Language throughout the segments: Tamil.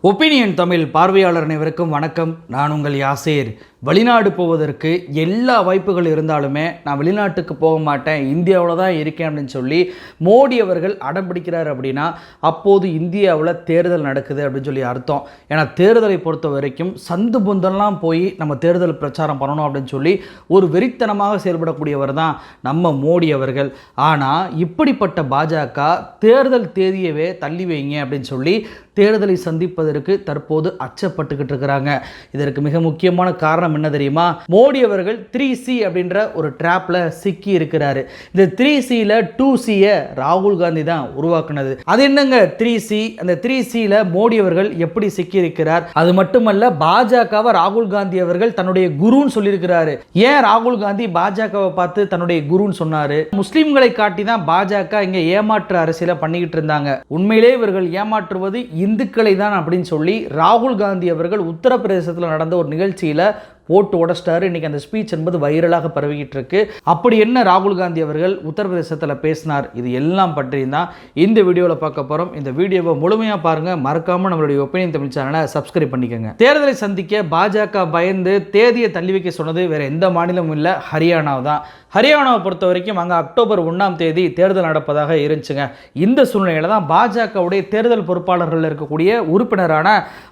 ஒப்பீனியன் தமிழ் பார்வையாளர் அனைவருக்கும் வணக்கம். நான் உங்கள் யாசேர். வெளிநாடு போவதற்கு எல்லா வாய்ப்புகள் இருந்தாலுமே நான் வெளிநாட்டுக்கு போக மாட்டேன், இந்தியாவில் தான் இருக்கேன் அப்படின்னு சொல்லி மோடி அவர்கள் அடம் பிடிக்கிறார் அப்படின்னா அப்போது இந்தியாவில் தேர்தல் நடக்குது அப்படின்னு சொல்லி அர்த்தம். ஏன்னா தேர்தலை பொறுத்த வரைக்கும் சந்து பொந்தெல்லாம் போய் நம்ம தேர்தல் பிரச்சாரம் பண்ணணும் அப்படின்னு சொல்லி ஒரு வெறித்தனமாக செயல்படக்கூடியவர் தான் நம்ம மோடி அவர்கள். ஆனால் இப்படிப்பட்ட பாஜக தேர்தல் தேதியவே தள்ளி வைங்க அப்படின்னு சொல்லி தேர்தலை சந்திப்பதற்கு தற்போது அச்சப்பட்டுக்கிட்டு இருக்கிறாங்க. இதற்கு மிக முக்கியமான காரணம் என்ன தெரியுமா? மோடி அவர்கள் 3C அப்படின்ற ஒரு ட்ராப்ல சிக்கி இருக்கிறாரு. இந்த 3Cல 2Cயை ராகுல் காந்தி தான் உருவாக்குனது. அது என்னங்க 3C? அந்த 3Cல மோடி அவர்கள் எப்படி சிக்கி இருக்கிறார்? அது மட்டுமல்ல, பாஜகவை ராகுல் காந்தி அவர்கள் தன்னுடைய குருன்னு சொல்லியிருக்கிறாரு. ஏன் ராகுல் காந்தி பாஜகவை பார்த்து தன்னுடைய குருன்னு சொன்னாரு? முஸ்லிம்களை காட்டி தான் பாஜக இங்க ஏமாற்று அரசியலை பண்ணிக்கிட்டு இருந்தாங்க. உண்மையிலே இவர்கள் ஏமாற்றுவது இந்துக்களை தான் அப்படின்னு சொல்லி ராகுல் காந்தி அவர்கள் உத்தரப்பிரதேசத்தில் நடந்த ஒரு நிகழ்ச்சியில் போட்டு உடச்சிட்டாரு. இன்னைக்கு அந்த ஸ்பீச் என்பது வைரலாக பரவிக்கிட்டு இருக்கு. அப்படி என்ன ராகுல் காந்தி அவர்கள் உத்தரப்பிரதேசத்தில் பேசினார், இது எல்லாம் பற்றி தான் இந்த வீடியோவில் பார்க்க போகிறோம். இந்த வீடியோவை முழுமையாக பாருங்க. மறக்காம நம்மளுடைய ஒப்பீனியன் தமிழ் சேனலை சப்ஸ்கிரைப் பண்ணிக்கோங்க. தேர்தலை சந்திக்க பாஜக பயந்து தேதியை தள்ளி வைக்க சொன்னது வேற எந்த மாநிலமும் இல்லை, ஹரியானா தான். ஹரியானாவை பொறுத்த வரைக்கும் அங்கே அக்டோபர் 1ஆம் தேதி தேர்தல் நடப்பதாக இருந்துச்சுங்க. இந்த சூழ்நிலையில் தான் பாஜகவுடைய தேர்தல் பொறுப்பாளர்கள் இருக்கக்கூடிய உறுப்பினரான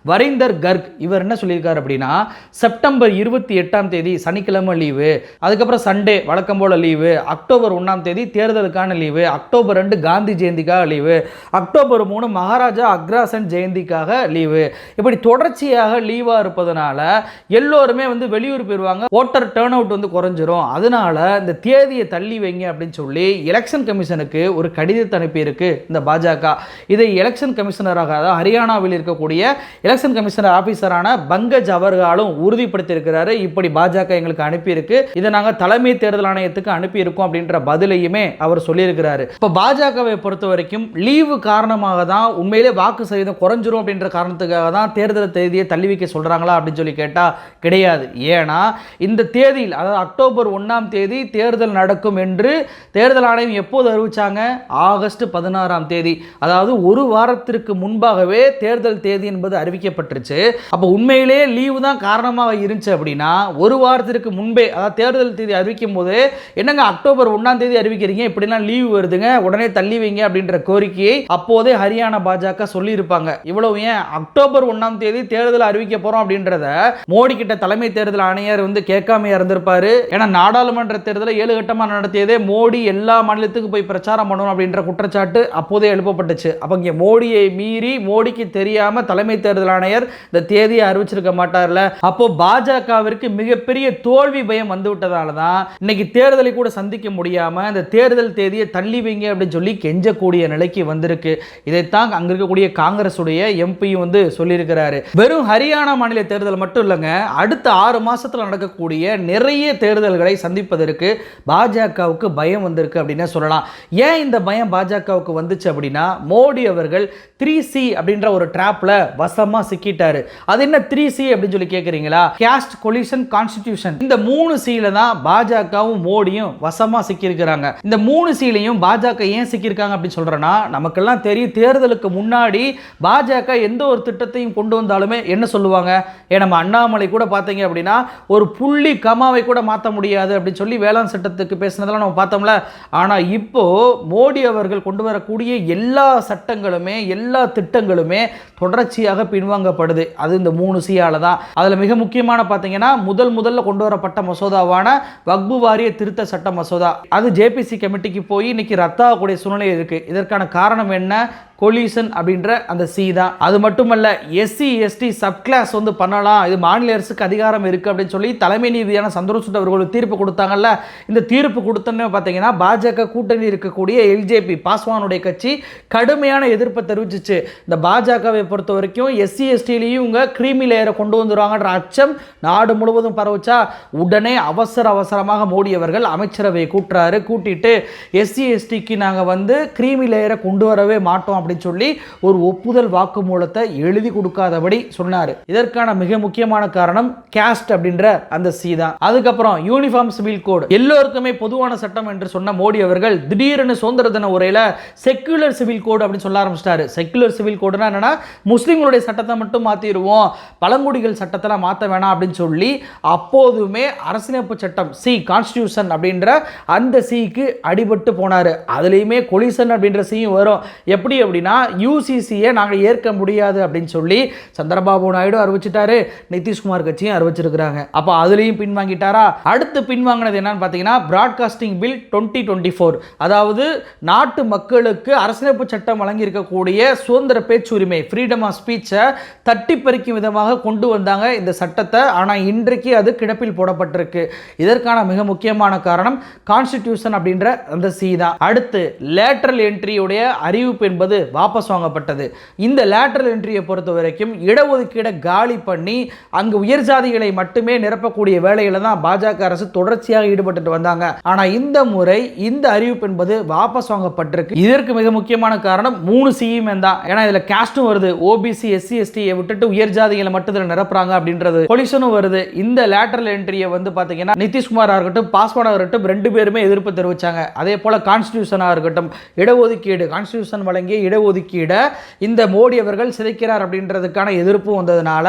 வரீந்தர் கர்க் இவர் என்ன சொல்லியிருக்காரு அப்படின்னா, செப்டம்பர் 28ஆம் தேதி சனிக்கிழமை லீவு, அதுக்கப்புறம் சண்டே வழக்கம் போல லீவு, அக்டோபர் 1ஆம் தேதி தேர்தலுக்கான லீவு, அக்டோபர் 2 காந்தி ஜெயந்திக்காக லீவு, அக்டோபர் 3 மகாராஜா அக்ராசன் ஜெயந்திக்காக லீவு. இப்படி தொடர்ச்சியாக லீவாக இருப்பதனால எல்லோருமே வெளியூர் போயிடுவாங்க, ஓட்டர் டேர்ன் அவுட் குறைஞ்சிரும். அதனால இந்த தேதியை தள்ளி வைங்க அப்படின்னு சொல்லி எலெக்ஷன் கமிஷனுக்கு ஒரு கடிதத்தை அனுப்பியிருக்கு இந்த பாஜக. இதை எலெக்ஷன் கமிஷனராக, அதாவது ஹரியானாவில் இருக்கக்கூடிய எலெக்ஷன் கமிஷனர் ஆபீசரான பங்கஜ் அவர்களும் உறுதிப்படுத்தியிருக்கிறார். இப்படி பாஜக எங்களுக்கு அனுப்பியிருக்கு, இதை நாங்கள் தலைமை தேர்தல் ஆணையத்துக்கு அனுப்பியிருக்கோம் அப்படின்ற பதிலையுமே அவர் சொல்லியிருக்கிறாரு. இப்போ பாஜகவை பொறுத்த வரைக்கும் லீவு காரணமாக தான் உண்மையிலே வாக்கு சதவீதம் குறைஞ்சிரும் அப்படின்ற காரணத்துக்காக தான் தேர்தல் தேதியை தள்ளி வைக்க சொல்றாங்களா அப்படின்னு சொல்லி கேட்டா கிடையாது. ஏன்னா இந்த தேதியில், அதாவது அக்டோபர் 1ஆம் தேதி தேர்தல் நடக்கும் என்று தேர்தல் ஆணையம் எப்போது அறிவிச்சாங்க? ஆகஸ்ட் 16ஆம் தேதி, அதாவது ஒரு வாரத்திற்கு முன்பாகவே தேர்தல் தேதி என்பது அறிவிக்கப்பட்டுருச்சு. அப்போ உண்மையிலே லீவு தான் காரணமாக இருந்துச்சு அப்படின்னா ஒரு வாரத்திற்கு முன்பே, அதாவது தேர்தல் தேதி அறிவிக்கும் போது என்னங்க அக்டோபர் 1ஆம் தேதி அறிவிக்கிறீங்க, இப்படிலாம் லீவு வருதுங்க, உடனே தள்ளி வைங்க அப்படின்ற கோரிக்கையை அப்போதே ஹரியானா பாஜக சொல்லி இருப்பாங்க. இவ்வளவு ஏன் அக்டோபர் 1ஆம் தேதி தேர்தல் அறிவிக்க போறோம் அப்படின்றத மோடி கிட்ட தலைமை தேர்தல் ஆணையர் கேட்காம இருந்திருப்பாரு. ஏன்னா நாடாளுமன்ற தேர்தலை 7 கட்டமா நடத்தியதே மோடி எல்லா மாநிலத்துக்கும் போய் பிரச்சாரம் பண்ணணும் அப்படின்ற குற்றச்சாட்டு அப்போதே எழுப்பப்பட்டுச்சு. அப்ப இங்க மோடியை மீறி, மோடிக்கு தெரியாம தலைமை தேர்தல் ஆணையர் இந்த தேதியை அறிவிச்சிருக்க மாட்டார்ல. அப்போ பாஜகவிற்கு மிகப்பெரிய தோல்வி பயம் வந்துவிட்டதால தான் இன்னைக்கு தேர்தலை கூட சந்திக்க முடியாம இந்த தேர்தல் தேதியை தள்ளி வைங்க அப்படின்னு சொல்லி கெஞ்சக்கூடிய நிலைக்கு வந்திருக்கு. இதைத்தான் அங்க இருக்கக்கூடிய காங்கிரஸ் உடைய எம்பி சொல்லியிருக்கிறாரு. வெறும் ஹரியானா மாநில தேர்தல் மட்டும் இல்லைங்க, அடுத்த 6 மாசத்துல நடக்கக்கூடிய நிறைய தேர்தல்களை சந்திப்பதற்கு பாஜகவுக்கு பயம் வந்திருக்கு அப்படின்னு சொல்லலாம். ஏன் இந்த பயம் பாஜகவுக்கு வந்துச்சு அப்படின்னா, மோடி அவர்கள் 3C அப்படின்ற ஒரு ட்ராப்ல வசமா சிக்கிட்டாரு. அது என்ன 3C அப்படின்னு சொல்லி கேக்குறீங்களா? Cost collision constitution. இந்த 3Cல தான் பாஜகவும் மோடியும் வசமா சிக்கி இருக்கிறாங்க. இந்த 3Cலையும் பாஜக ஏன் சிக்கி இருக்காங்க அப்படின்னு சொல்றேன்னா, நமக்கெல்லாம் தெரியும் தேர்தலுக்கு முன்னாடி பாஜக எந்த ஒரு திட்டத்தையும் கொண்டு வந்தாலுமே என்ன சொல்லுவாங்க? நம்ம அண்ணாமலை கூட பார்த்தீங்க அப்படின்னா ஒரு புள்ளி கமாவை கூட மாற்ற முடியாது அப்படின்னு சொல்லி வேளாண் சட்டத்துக்கு பேசினதெல்லாம் நம்ம பார்த்தோம்ல. ஆனா இப்போ மோடி அவர்கள் கொண்டு வரக்கூடிய எல்லா சட்டங்களுமே, எல்லா திட்டங்களுமே தொடர்ச்சியாக பின்வாங்கப்படுது. அது இந்த 3Cயால தான். அதுல மிக முக்கியமான பார்த்தீங்கன்னா முதல்ல கொண்டு வரப்பட்ட மசோதாவான வக்பு வாரிய திருத்த சட்ட மசோதா, அது ஜேபிசி கமிட்டிக்கு போய் இன்னைக்கு ரத்தாகக்கூடிய சூழ்நிலை இருக்கு. இதற்கான காரணம் என்ன? கொலிஷன் அப்படின்ற அந்த சி தான். அது மட்டுமல்ல, எஸ்சி எஸ்டி சப் கிளாஸ் பண்ணலாம், இது மாநில அரசுக்கு அதிகாரம் இருக்கு அப்படின்னு சொல்லி தலைமை நீதியான சந்திரசூட் அவர்கள் தீர்ப்பு கொடுத்தாங்கல்ல. இந்த தீர்ப்பு கொடுத்தோன்னு பார்த்தீங்கன்னா பாஜக கூட்டணி இருக்கக்கூடிய எல்ஜேபி பாஸ்வானுடைய கட்சி கடுமையான எதிர்ப்பை தெரிவிச்சிச்சு. இந்த பாஜகவை பொறுத்த வரைக்கும் எஸ்சி எஸ்டிலையும் கிரீமி லேயரை கொண்டு வந்துருவாங்கன்ற அச்சம் நாடு முழுவதும் பரவுச்சா, உடனே அவசரமாக மோடி அவர்கள் அமைச்சரவை கூட்டிட்டு எஸ்சி எஸ்டிக்கு நாங்கள் கிரீமி லேயரை கொண்டு வரவே மாட்டோம் அப்படின்னு சொல்லி ஒரு ஒப்புதல் வாக்குமூலத்தை எழுதி கொடுக்காதபடி சொன்னார். இதற்கான மிக முக்கியமான காரணம் கேஸ்ட் அப்படின்ற அந்த சி தான். அதுக்கப்புறம் யூனிஃபார்ம் சிவில் கோட், எல்லோருக்குமே பொதுவான சட்டம் என்று சொன்ன மோடி அவர்கள் திடீர்னு சுதந்திர தின உரையில செக்குலர் சிவில் கோட் அப்படின்னு சொல்ல ஆரம்பிச்சிட்டாரு. செக்குலர் சிவில் கோட்னா என்னன்னா முஸ்லிம்களுடைய சட்டத்தை மட்டும் மாத்திடுவோம், பழங்குடிகள் சட்டத்தை மாற்ற வேணாம் அப்படின்னு சொல்லி அப்போதுமே அரசியலமைப்பு சட்டம் சி கான்ஸ்டிடியூஷன் அப்படின்ற அந்த சிக்கு அடிபட்டு போனாரு. அதுலேயுமே கொலிஷன் அப்படின்ற சியும் வரும். எப்படி அப்படின்னா யூசிசியை நாங்கள் ஏற்க முடியாது அப்படின்னு சொல்லி சந்திரபாபு நாயுடு அறிவிச்சிட்டாரு, நிதிஷ்குமார் கட்சியும் அறிவிச்சிருக்கிறாங்க. அப்போ அதுலேயும் பின்வாங்கிட்டாரா? அடுத்து பின்வாங்கினது என்னன்னு பார்த்தீங்கன்னா பிராட்காஸ்டிங் பில் 2024, அதாவது நாட்டு மக்களுக்கு அரசியலமைப்பு சட்டம் வழங்கி இருக்கக்கூடிய சுதந்திர பேச்சுரிமை ஃப்ரீடம் ஆஃப் ஸ்பீச்சை தட்டி பறிக்கும் விதமாக கொண்டு வந்தாங்க இந்த சட்டத்தை. ஆனால் இன்றைக்கு அது கிடப்பில் போடப்பட்டிருக்கு. இதற்கான மிக முக்கியமான காரணம் கான்ஸ்டிடியூஷன் அப்படின்ற அந்த சி தான். அடுத்து லேட்டரல் என்ட்ரியுடைய அறிவிப்பு என்பது வாபஸ் வாங்கப்பட்டது. இந்த லேட்டரல் என்ட்ரியை பொறுத்த வரைக்கும் இடஒதுக்கீடை காலி பண்ணி அங்கு உயர் ஜாதிகளை மட்டுமே நிரப்பக்கூடிய வேலையில தான் பாஜக அரசு தொடர்ச்சியாக ஈடுபட்டு வந்தாங்க. ஆனால் இந்த முறை இந்த அறிவிப்பு என்பது வாபஸ் வாங்கப்பட்டிருக்கு. இதற்கு மிக முக்கியமான காரணம் 3 சியுமே தான். ஏன்னா இதுல காஸ்டும் வருது, ஓபிசி எஸ்சி எஸ்டியை விட்டுட்டு உயர் ஜாதிகளை மட்டும் இதில் நிரப்புறாங்க அப்படின்றது, கொலிஷனும் வருது. இந்த லேட்டரல் என்ட்ரியை வந்து பார்த்தீங்கன்னா நிதிஷ்குமார் இருக்கட்டும் பாஸ்வானா இருக்கட்டும் 2 பேருமே எதிர்ப்பு தெரிவிச்சாங்க. அதே போல கான்ஸ்டிடியூஷனாக இருக்கட்டும் இடஒதுக்கீடு, கான்ஸ்டிடியூஷன் வழங்கிய இடஒதுக்கீடை இந்த மோடி அவர்கள் சிதைக்கிறார் அப்படின்றதுக்கான எதிர்ப்பு வந்ததுனால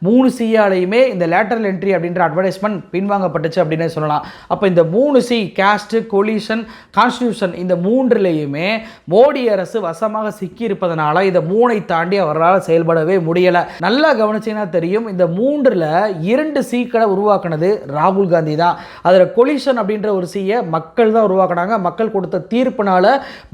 3 சியாலையுமே இந்த லேட்டரல் என்ட்ரி அப்படின்ற அட்வர்டைஸ்மெண்ட் பின்வாங்கப்பட்டுச்சு அப்படின்னு சொல்லலாம். அப்போ இந்த 3 சி காஸ்ட், கொலிஷன், கான்ஸ்டிடியூஷன் இந்த 3லையுமே மோடி அரசு வசமாக சிக்கி இருப்பதனால இந்த 3ஐ தாண்டி அவரால் செயல்படவே முடியல. நல்லா கவனிச்சீங்கன்னா தெரியும், இந்த 3ல் 2 சீக்களை உருவாக்குனது ராகுல் காந்தி தான். அதில் கொலிஷன் அப்படின்ற ஒரு சியை மக்கள் தான் உருவாக்குனாங்க. மக்கள் கொடுத்த தீர்ப்புனால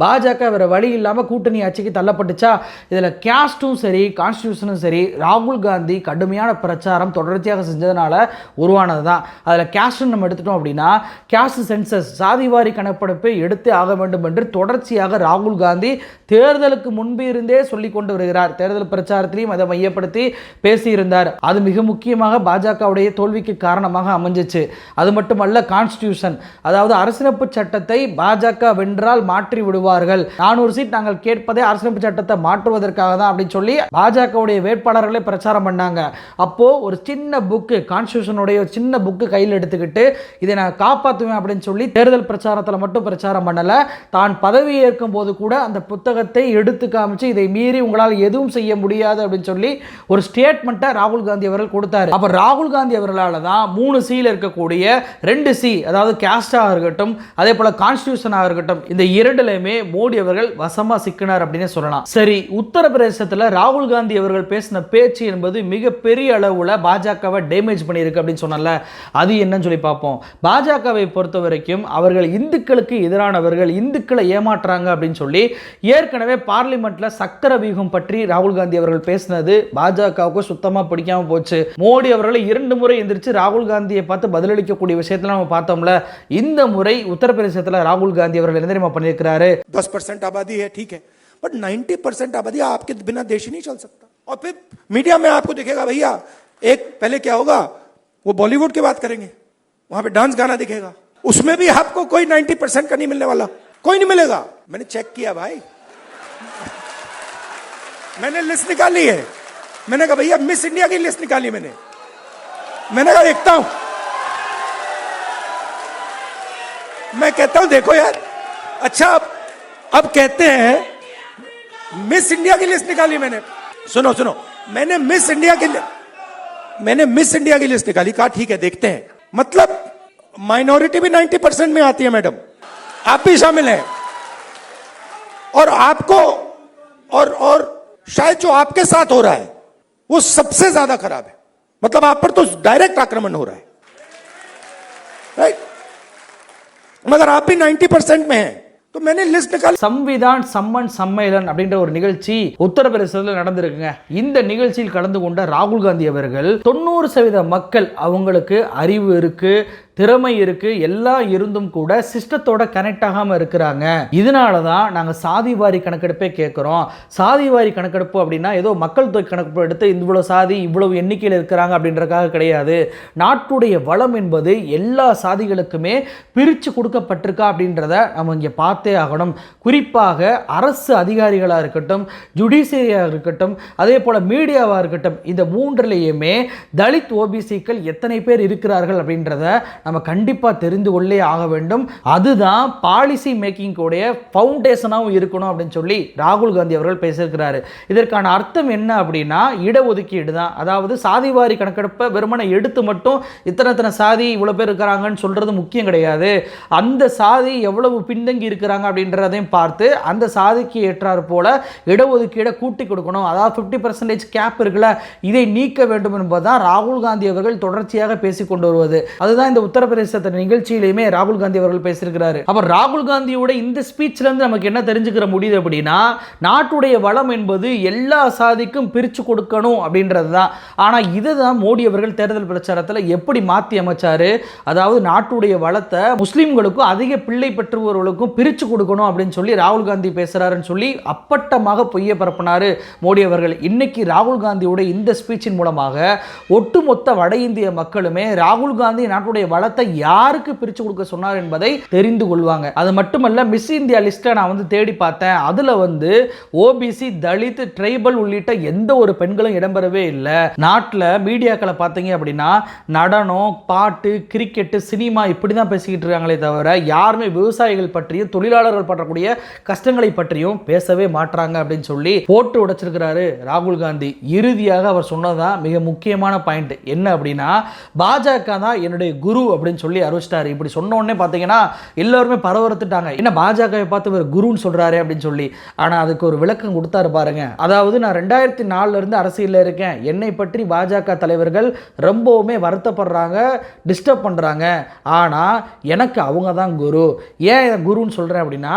பாஜக வேற வழி இல்லாமல் கூட்டணி ஆட்சிக்கு தள்ளப்பட்டுச்சா. இதில் கேஸ்டும் சரி கான்ஸ்டிடியூஷனும் சரி ராகுல் காந்தி கடுமையான பிரச்சாரம் தொடர்ச்சியாக செஞ்சதுனால உருவானது தான். அதில் கேஸ்ட் நம்ம எடுத்துட்டோம் அப்படின்னா கேஸ்ட் சென்சஸ் சாதிவாரி கணக்கெடுப்பை எடுத்து ஆக வேண்டும் என்று தொடர்ச்சியாக ராகுல் காந்தி தேர்தலுக்கு முன்பு இருந்தே சொல்லிக் கொண்டு வருகிறார். தேர்தல் பிரச்சாரத்திலையும் அதை மையப்படுத்தி பேசியிருந்தார். அது மிக முக்கியமாக பாஜகவுடைய தோல்விக்கு காரணமாக அமைஞ்சிச்சு. அது மட்டுமல்ல கான்ஸ்டிடியூஷன், அதாவது அரசியலமைப்பு சட்டத்தை பாஜக வென்றால் மாற்றி விடுவார்கள், 400 சீட் நாங்கள் கேட்பதே அரசியலமைப்பு சட்டத்தை மாற்றுவதற்காக தான் அப்படின்னு சொல்லி பாஜகவுடைய வேட்பாளர்களை பிரச்சாரம் பண்ணாங்க. அப்போ ஒரு சின்ன புக்கு, கான்ஸ்டிடியூஷனுடைய ஒரு சின்ன புக்கு கையில் எடுத்துக்கிட்டு இதை நான் காப்பாற்றுவேன் அப்படின்னு சொல்லி தேர்தல் பிரச்சாரத்தில் மட்டும் பிரச்சாரம் பண்ணல, தான் பதவி ஏற்கும் போது கூட அந்த புத்தகத்தை எடுத்து காமிச்சு இதை மீறி உங்களால் எதுவும் செய்ய முடியாது அப்படின்னு சொல்லி ஒரு ஸ்டேட்மெண்ட்டை ராகுல் காந்தி அவர்கள் கொடுத்தாரு. அப்ப ராகுல் காந்தி அவர்களால் தான் 3 சியில் இருக்கக்கூடிய 2 சி, அதாவது கேஸ்டாக இருக்கட்டும் அதே போல கான்ஸ்டிடியூஷனாக இருக்கட்டும், இந்த 2லையுமே மோடி அவர்கள் வசமா சிக்கினார் அப்படின்னு சொல்லலாம். சரி, உத்தரப்பிரதேசத்தில் ராகுல் காந்தி அவர்கள் பேசின பேச்சு என்பது மிகப்பெரிய அளவுல பாஜகவை டேமேஜ் பண்ணியிருக்கு அப்படின்னு சொன்னால, அது என்னன்னு சொல்லி பார்ப்போம். பாஜகவை பொறுத்த வரைக்கும் அவர்கள் இந்துக்களுக்கு எதிரானவர்கள், இந்துக்களை ஏமாற்றுறாங்க அப்படின்னு சொல்லி ஏற்கனவே பார்லிமெண்ட்ல சக்கர வியூகம் பற்றி ராகுல் காந்தி அவர்கள் பேசினது பாஜகவுக்கு சுத்தமா பிடிக்காம போச்சு. மோடி அவர்களை 2 முறை எந்திரிச்சு ராகுல் காந்தியை பார்த்து பதிலளிக்கக்கூடிய விஷயத்துல நம்ம பார்த்தோம்ல, இந்த முறை உத்தரப்பிரதேசத்தில் ராகுல் காந்தி அவர்கள் என்ன தெரியுமா பண்ணியிருக்கிறாரு? 10% आबादी है, ठीक है, बट 90% आबादी आपके बिना देश ही नहीं चल सकता. और फिर मीडिया में आपको दिखेगा भैया, एक पहले क्या होगा, वो बॉलीवुड की बात करेंगे, वहां पे डांस गाना दिखेगा, उसमें भी आपको कोई 90% का नहीं मिलने वाला, कोई नहीं मिलेगा. मैंने चेक किया भाई, मैंने लिस्ट निकाली है. मैंने कहा भैया मिस इंडिया की लिस्ट निकाली मैंने कहा देखता हूं. मैं कहता हूं देखो यार, अच्छा अब कहते हैं मिस इंडिया की लिस्ट निकाली मैंने. सुनो सुनो, मैंने मिस इंडिया की लिस्ट निकाली. कहा ठीक है देखते हैं. मतलब माइनॉरिटी भी 90% में आती है मैडम, आप भी शामिल हैं. और आपको और शायद जो आपके साथ हो रहा है वो सबसे ज्यादा खराब है. मतलब आप पर तो डायरेक्ट आक्रमण हो रहा है, राइट? मगर आप भी 90% में हैं. तो मैंने लिस्ट निकाली. சம்விதான் சம்மன் சம்மேளன் அப்படின்ற ஒரு நிகழ்ச்சி உத்தரப்பிரதேசத்தில் நடந்திருக்குங்க. இந்த நிகழ்ச்சியில் கலந்து கொண்ட ராகுல் காந்தி அவர்கள் 90% மக்கள் அவங்களுக்கு அறிவு இருக்கு, திறமை இருக்கு, எல்லாம் இருந்தும் கூட சிஸ்டத்தோட கனெக்ட் ஆகாம இருக்கிறாங்க. இதனால தான் நாங்கள் சாதிவாரி கணக்கெடுப்பே கேட்குறோம். சாதிவாரி கணக்கெடுப்பு அப்படின்னா ஏதோ மக்கள் தொகை கணக்கெடுப்பு எடுத்து இவ்வளோ சாதி இவ்வளவு எண்ணிக்கையில் இருக்கிறாங்க அப்படின்றதுக்காக கிடையாது. நாட்டுடைய வளம் என்பது எல்லா சாதிகளுக்குமே பிரித்து கொடுக்கப்பட்டிருக்கா அப்படின்றத நம்ம இங்கே பார்த்தே ஆகணும். குறிப்பாக அரசு அதிகாரிகளாக இருக்கட்டும், ஜுடிஷியரியாக இருக்கட்டும், அதே போல் மீடியாவாக இருக்கட்டும், இந்த மூன்றிலேயுமே தலித் ஓபிசிக்கள் எத்தனை பேர் இருக்கிறார்கள் அப்படின்றத நம்ம கண்டிப்பாக தெரிந்து கொள்ளே ஆக வேண்டும். அதுதான் பாலிசி மேக்கிங் கூடிய ஃபவுண்டேஷனாகவும் இருக்கணும் அப்படின்னு சொல்லி ராகுல் காந்தி அவர்கள் பேசியிருக்கிறாரு. இதற்கான அர்த்தம் என்ன அப்படின்னா இடஒதுக்கீடு தான். அதாவது சாதிவாரி கணக்கெடுப்பை வெறுமனை எடுத்து மட்டும் இத்தனை சாதி இவ்வளோ பேர் இருக்கிறாங்கன்னு சொல்கிறது முக்கியம் கிடையாது. அந்த சாதி எவ்வளவு பின்தங்கி இருக்கிறாங்க அப்படின்றதையும் பார்த்து அந்த சாதிக்கு ஏற்றார் போல இடஒதுக்கீடை கூட்டி கொடுக்கணும். அதாவது 50% கேப் இருக்குல்ல, இதை நீக்க வேண்டும் என்பதுதான் ராகுல் காந்தி அவர்கள் தொடர்ச்சியாக பேசிக் கொண்டு வருவது. அதுதான் இந்த உத்தரப்பிரதேச நிகழ்ச்சியிலுமே ராகுல் காந்தி அவர்கள் பேசியிருக்கிறாரு. அப்ப ராகுல் காந்தியோட இந்த ஸ்பீச்ல இருந்து நமக்கு என்ன தெரிஞ்சுக்கிற முடியுது அப்படின்னா, நாட்டுடைய வளம் என்பது எல்லா சாதிக்கும் பிரிச்சு கொடுக்கணும் அப்படின்றது தான். ஆனா இதுதான் மோடி அவர்கள் தேர்தல் பிரச்சாரத்தில் எப்படி மாற்றி அமைச்சாரு. அதாவது நாட்டுடைய வளத்தை முஸ்லிம்களுக்கும் அதிக பிள்ளை பெற்றவர்களுக்கும் பிரித்து கொடுக்கணும் அப்படின்னு சொல்லி ராகுல் காந்தி பேசுறாருன்னு சொல்லி அப்பட்டமாக பொய்ய பரப்பினாரு மோடி அவர்கள். இன்னைக்கு ராகுல் காந்தியோட இந்த ஸ்பீச்சின் மூலமாக ஒட்டுமொத்த வட இந்திய மக்களுமே ராகுல் காந்தி நாட்டுடைய வளத்தை யாருக்கு பிரித்து கொடுக்க சொன்னார் என்பதை தெரிந்து கொள்வாங்க. அது மட்டுமல்ல, மிஸ் இந்தியா லிஸ்ட்டை நான் தேடி பார்த்தேன். அதில் ஓபிசி, தலித், ட்ரைபல் உள்ளிட்ட எந்த ஒரு பெண்களும் இடம்பெறவே இல்லை. நாட்டில் மீடியாக்களை பார்த்தீங்க அப்படின்னா நடனம், பாட்டு, கிரிக்கெட்டு, சினிமா இப்படி தான் பேசிக்கிட்டு இருக்காங்களே தவிர யாருமே விவசாயிகள் பற்றியும் தொழிலாளர்கள் பற்றக்கூடிய கஷ்டங்களை பற்றியும் பேசவே மாட்டாங்க அப்படின்னு சொல்லி போட்டு உடைச்சிருக்கிறாரு ராகுல் காந்தி. இறுதியாக அவர் சொன்னதான் மிக முக்கியமான பாயிண்ட் என்ன அப்படின்னா, பாஜக தான் என்னுடைய குரு அப்படின்னு சொல்லி அறிவிச்சிட்டாரு. இப்படி சொன்ன உடனே பார்த்தீங்கன்னா எல்லாருமே பரவரத்துட்டாங்க. என்ன பாஜகவை பார்த்து ஒரு குருன்னு சொல்றாரு அப்படின்னு சொல்லி. ஆனால் அதுக்கு ஒரு விளக்கம் கொடுத்தாரு பாருங்க. அதாவது நான் 2004 இருந்து அரசியலில் இருக்கேன், என்னை பற்றி பாஜக தலைவர்கள் ரொம்பவுமே வருத்தப்படுறாங்க, டிஸ்டர்ப் பண்ணுறாங்க. ஆனால் எனக்கு அவங்க தான் குரு. ஏன் குருன்னு சொல்கிறேன் அப்படின்னா,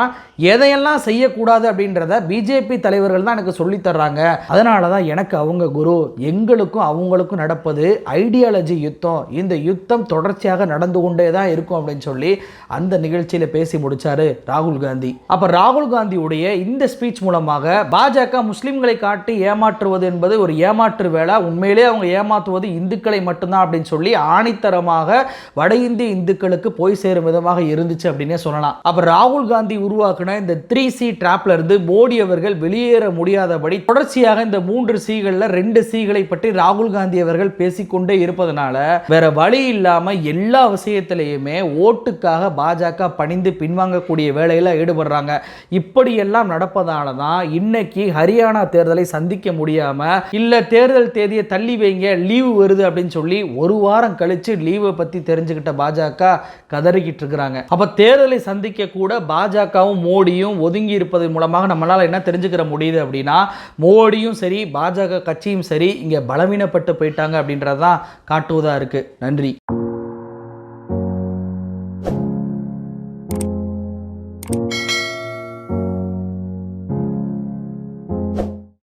எதையெல்லாம் செய்யக்கூடாது அப்படின்றத பிஜேபி தலைவர்கள் தான் எனக்கு சொல்லித்தர்றாங்க. அதனால தான் எனக்கு அவங்க குரு. எங்களுக்கும் அவங்களுக்கும் நடப்பது ஐடியாலஜி யுத்தம். இந்த யுத்தம் தொடர்ச்சியாக நடந்து கொண்டே தான் இருக்கும் அப்படின்னு சொல்லி அந்த நிகழ்ச்சியில் பேசி முடிச்சாரு ராகுல் காந்தி. அப்போ ராகுல் காந்தியுடைய இந்த ஸ்பீச் மூலமாக பாஜக முஸ்லிம்களை காட்டி ஏமாற்றுவது என்பது ஒரு ஏமாற்று வேலை. உண்மையிலே அவங்க ஏமாற்றுவது இந்துக்களை மட்டும்தான் அப்படின்னு சொல்லி ஆணித்தரமாக வட இந்திய இந்துக்களுக்கு போய் சேரும் விதமாக இருந்துச்சு அப்படின்னே சொல்லலாம். அப்ப ராகுல் காந்தி உருவாக்கின இந்த 3C டிராப்ல இருந்து மோடி அவர்கள் வெளியேற முடியாதபடி தொடர்ச்சியாக இந்த 3 Cகள்ல 2 Cகளை பற்றி ராகுல் காந்தி அவர்கள் பேசிக்கொண்டே இருப்பதனால வேற வழி இல்லாம எல்லா விஷயத்திலையுமே ஓட்டுக்காக பாஜக பணிந்து பின்வாங்கக்கூடிய வேலையில ஈடுபடுறாங்க. இப்படியெல்லாம் நடப்பதால தான் இன்னைக்கு ஹரியானா தேர்தலை சந்திக்க முடியாம, இல்ல தேர்தல் தேதியை தள்ளி வைங்க, லீவு வருது அப்படின்னு சொல்லி ஒரு வாரம் கழிச்சு லீவை பத்தி தெரிஞ்சுக்கிட்ட பாஜக கதறிக்கிட்டு இருக்கிறாங்க. அப்ப தேர்தலை சந்திக்க கூட பாஜகவும் மோடியும் ஒதுங்கி இருப்பது மூலமாக நம்மளால என்ன தெரிஞ்சுக்கிற முடியுது அப்படின்னா, மோடியும் சரி பாஜக கட்சியும் சரி இங்க பலவீனப்பட்டு போயிட்டாங்க அப்படின்றதான் காட்டுவதா இருக்கு. நன்றி.